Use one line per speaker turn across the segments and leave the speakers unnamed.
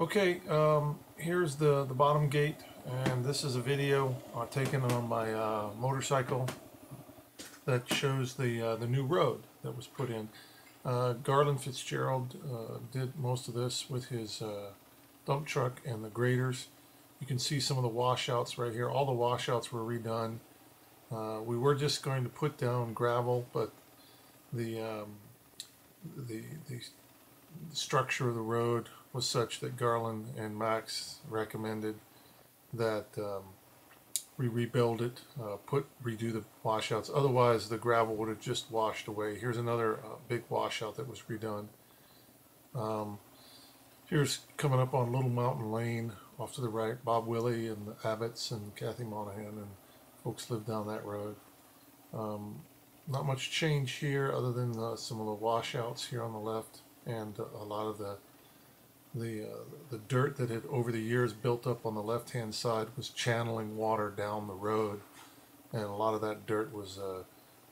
Okay, here's the bottom gate, and this is a video taken on my motorcycle that shows the new road that was put in. Garland Fitzgerald did most of this with his dump truck and the graders. You can see some of the washouts right here. All the washouts were redone. We were just going to put down gravel, but the structure of the road was such that Garland and Max recommended that we rebuild it, redo the washouts. Otherwise, the gravel would have just washed away. Here's another big washout that was redone. Here's coming up on Little Mountain Lane off to the right. Bob Willey and the Abbotts and Kathy Monahan and folks live down that road. Not much change here other than some of the washouts here on the left, and a lot of the dirt that had over the years built up on the left hand side was channeling water down the road, and a lot of that dirt was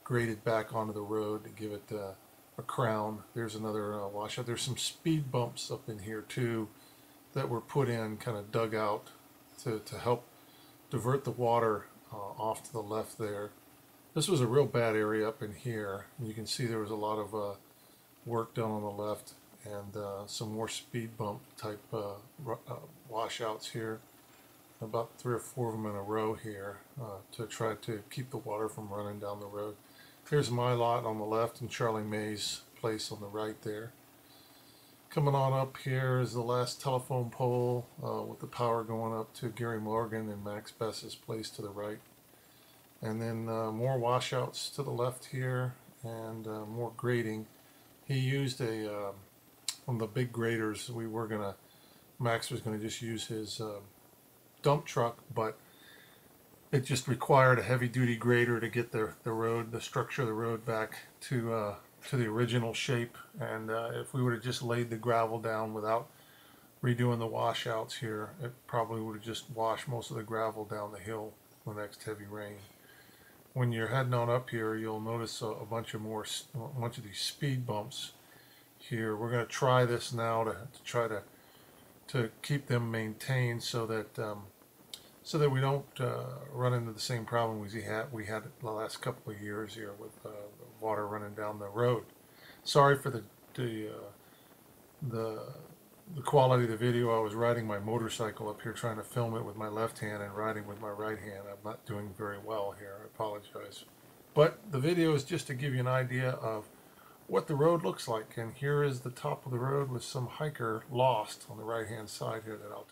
graded back onto the road to give it a crown. There's another washout. There's some speed bumps up in here too that were put in, kind of dug out to help divert the water off to the left there. This was a real bad area up in here. You can see there was a lot of work done on the left, and some more speed bump type washouts here, about 3 or 4 of them in a row here to try to keep the water from running down the road. Here's my lot on the left and Charlie May's place on the right there. Coming on up here is the last telephone pole with the power going up to Gary Morgan and Max Bess's place to the right. And then more washouts to the left here, and more grading. He used one of the big graders. Max was gonna just use his dump truck, but it just required a heavy-duty grader to get the structure of the road back to the original shape. And if we would have just laid the gravel down without redoing the washouts here, it probably would have just washed most of the gravel down the hill the next heavy rain. When you're heading on up here, you'll notice a bunch of these speed bumps here. We're going to try this now to try to keep them maintained so that we don't run into the same problem we had the last couple of years here with water running down the road. Sorry for the quality of the video. I was riding my motorcycle up here trying to film it with my left hand and riding with my right hand. I'm not doing very well here. I apologize. But the video is just to give you an idea of what the road looks like. And here is the top of the road with some hiker lost on the right hand side here that I'll